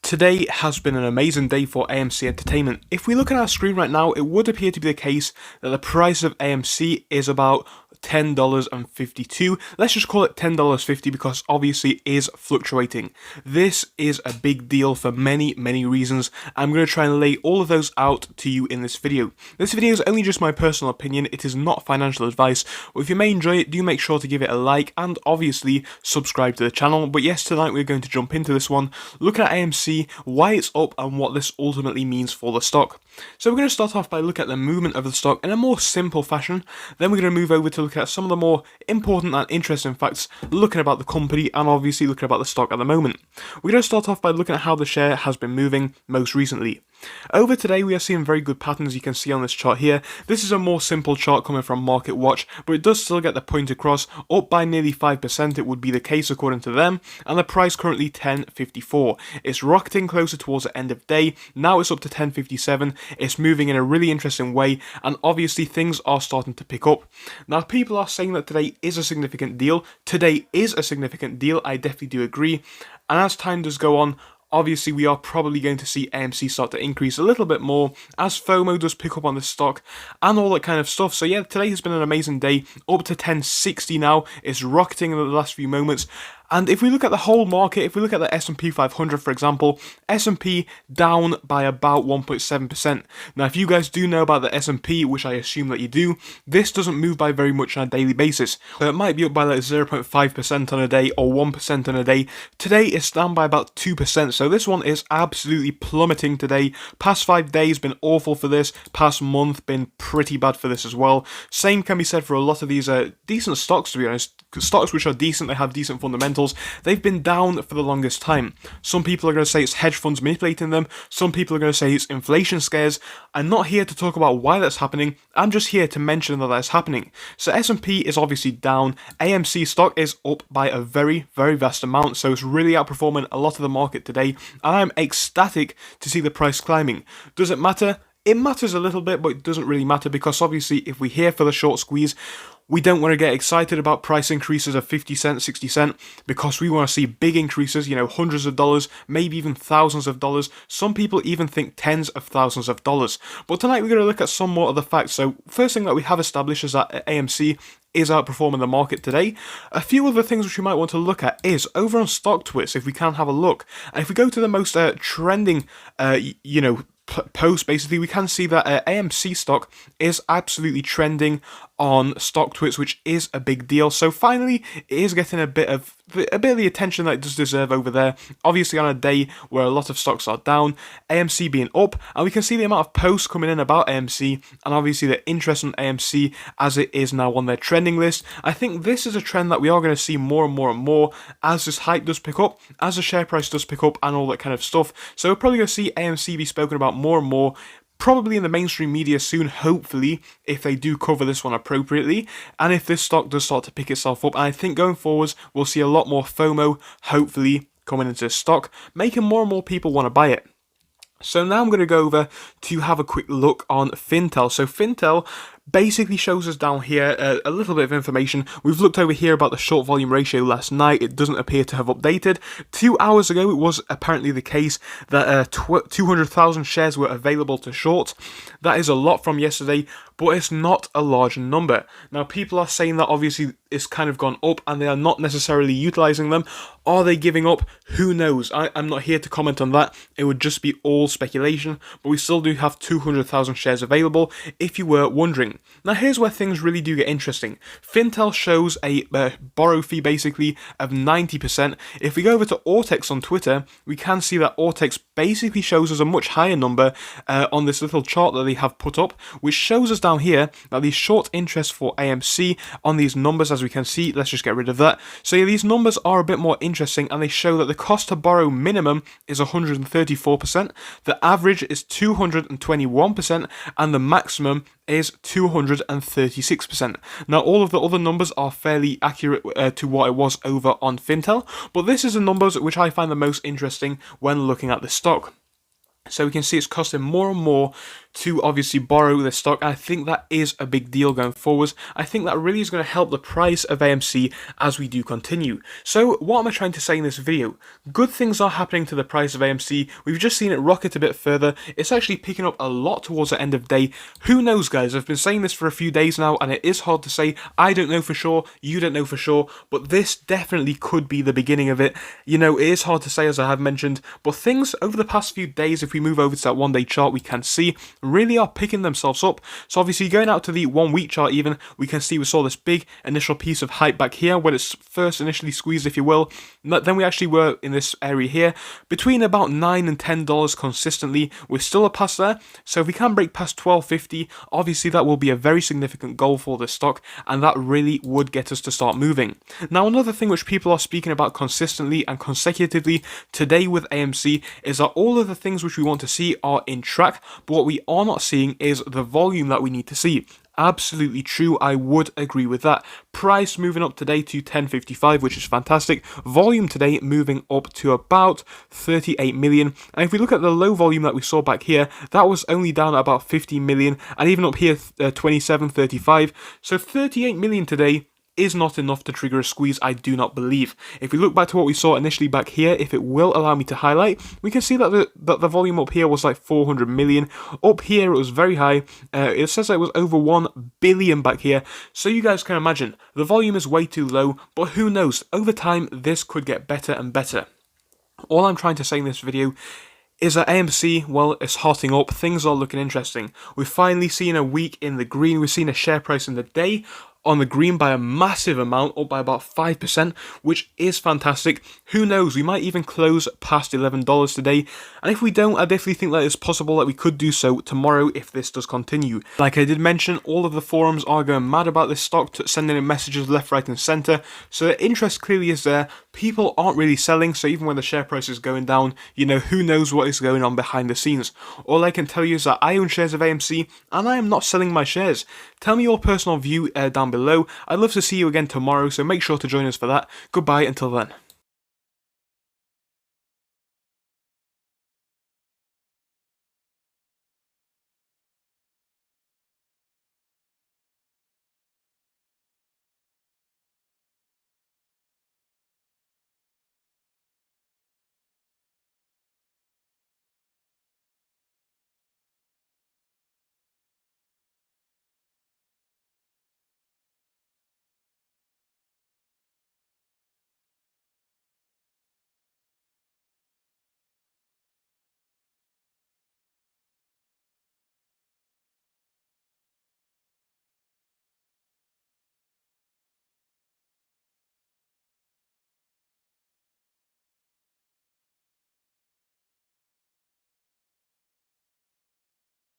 Today has been an amazing day for AMC Entertainment. If we look at our screen right now, it would appear to be the case that the price of AMC is about $10.52. Let's just call it $10.50 because obviously it is fluctuating. This is a big deal for many reasons. I'm going to try and lay all of those out to you in this video. This video is only just my personal opinion. It is not financial advice. But if you may enjoy it, do make sure to give it a like and obviously subscribe to the channel. But yes, tonight we're going to jump into this one, looking at AMC, why it's up and what this ultimately means for the stock. So we're going to start off by looking at the movement of the stock in a more simple fashion. Then we're going to move over to look at some of the more important and interesting facts, looking about the company and obviously looking about the stock at the moment. We're going to start off by looking at how the share has been moving most recently. Over today, we are seeing very good patterns you can see on this chart here. This is a more simple chart coming from Market Watch, but it does still get the point across, up by nearly 5%, it would be the case according to them, and the price currently $10.54. It's rocketing closer towards the end of day, now it's up to $10.57, it's moving in a really interesting way, and obviously things are starting to pick up. Now people are saying that today is a significant deal. Today is a significant deal, I definitely do agree, and as time does go on, obviously, we are probably going to see AMC start to increase a little bit more as FOMO does pick up on the stock and all that kind of stuff. So yeah, today has been an amazing day, up to 1060 now. It's rocketing in the last few moments. And if we look at the whole market, if we look at the S&P 500, for example, S&P down by about 1.7%. Now, if you guys do know about the S&P, which I assume that you do, this doesn't move by very much on a daily basis. So it might be up by like 0.5% on a day or 1% on a day. Today, it's down by about 2%. So this one is absolutely plummeting today. Past 5 days been awful for this. Past month been pretty bad for this as well. Same can be said for a lot of these decent stocks, to be honest. Stocks which are decent, they have decent fundamentals. They've been down for the longest time. Some people are going to say it's hedge funds manipulating them. Some people are going to say it's inflation scares. I'm not here to talk about why that's happening. I'm just here to mention that that's happening. So S&P is obviously down. AMC stock is up by a very vast amount. So it's really outperforming a lot of the market today. And I'm ecstatic to see the price climbing. Does it matter? It matters a little bit, but it doesn't really matter because obviously if we're here for the short squeeze, we don't want to get excited about price increases of 50 cents, 60 cents, because we want to see big increases, hundreds of dollars, maybe even thousands of dollars. Some people even think tens of thousands of dollars. But tonight we're going to look at some more of the facts. So first thing that we have established is that AMC is outperforming the market today. A few other things which you might want to look at is over on StockTwits, if we can have a look. And if we go to the most trending, post, basically, we can see that AMC stock is absolutely trending on StockTwits, which is a big deal. So finally, it is getting a bit of the attention that it does deserve over there. Obviously, on a day where a lot of stocks are down, AMC being up, and we can see the amount of posts coming in about AMC, and obviously the interest in AMC as it is now on their trending list. I think this is a trend that we are going to see more and more as this hype does pick up, as the share price does pick up, and all that kind of stuff. So we're probably going to see AMC be spoken about more and more, probably in the mainstream media soon, hopefully, if they do cover this one appropriately, and if this stock does start to pick itself up. And I think going forwards, we'll see a lot more FOMO, hopefully, coming into this stock, making more and more people want to buy it. So now I'm going to go over to have a quick look on Fintel. So Fintel basically shows us down here a little bit of information. We've looked over here about the short volume ratio last night. It doesn't appear to have updated. 2 hours ago, it was apparently the case that 200,000 shares were available to short. That is a lot from yesterday, but it's not a large number. Now, people are saying that obviously it's kind of gone up and they are not necessarily utilizing them. Are they giving up? Who knows? I'm not here to comment on that. It would just be all speculation, but we still do have 200,000 shares available, if you were wondering. Now here's where things really do get interesting. Fintel shows a borrow fee basically of 90%. If we go over to Ortex on Twitter, we can see that Ortex basically shows us a much higher number on this little chart that they have put up, which shows us down here that the short interest for AMC on these numbers, as we can see, let's just get rid of that. So yeah, these numbers are a bit more interesting and they show that the cost to borrow minimum is 134%, the average is 221%, and the maximum is 236%. Now, all of the other numbers are fairly accurate to what it was over on Fintel, but this is the numbers which I find the most interesting when looking at the stock. So we can see it's costing more and more to obviously borrow this stock. I think that is a big deal going forwards. I think that really is going to help the price of AMC as we do continue. So what am I trying to say in this video? Good things are happening to the price of AMC. We've just seen it rocket a bit further. It's actually picking up a lot towards the end of day. Who knows, guys? I've been saying this for a few days now, and it is hard to say. I don't know for sure. You don't know for sure. But this definitely could be the beginning of it. You know, it is hard to say, as I have mentioned. But things over the past few days, if we move over to that one-day chart, we can see really are picking themselves up. So obviously going out to the 1 week chart even, we can see we saw this big initial piece of hype back here when it's first initially squeezed, if you will. But then we actually were in this area here between about $9 and $10 consistently. We're still past there. So if we can break past $12.50, obviously that will be a very significant goal for this stock, and that really would get us to start moving. Now another thing which people are speaking about consistently and consecutively today with AMC is that all of the things which we want to see are in track, but what we are not seeing is the volume that we need to see. Absolutely true, I would agree with that. Price moving up today to 10.55, which is fantastic. Volume today moving up to about 38 million. And if we look at the low volume that we saw back here, that was only down at about 50 million, and even up here 27, 35. So 38 million today is not enough to trigger a squeeze, I do not believe. If we look back to what we saw initially back here, if it will allow me to highlight, we can see that the volume up here was like 400 million. Up here it was very high. It says that it was over 1 billion back here. So you guys can imagine, the volume is way too low, but who knows, over time this could get better and better. All I'm trying to say in this video is that AMC, well, it's hotting up, things are looking interesting. We've finally seen a week in the green, we've seen a share price in the day on the green by a massive amount, up by about 5%, which is fantastic. Who knows, we might even close past $11 today, and if we don't, I definitely think that it's possible that we could do so tomorrow if this does continue. Like I did mention, all of the forums are going mad about this stock, sending in messages left, right and centre, so the interest clearly is there. People aren't really selling, so even when the share price is going down, you know, who knows what is going on behind the scenes. All I can tell you is that I own shares of AMC, and I am not selling my shares. Tell me your personal view down below. I'd love to see you again tomorrow, so make sure to join us for that. Goodbye until then.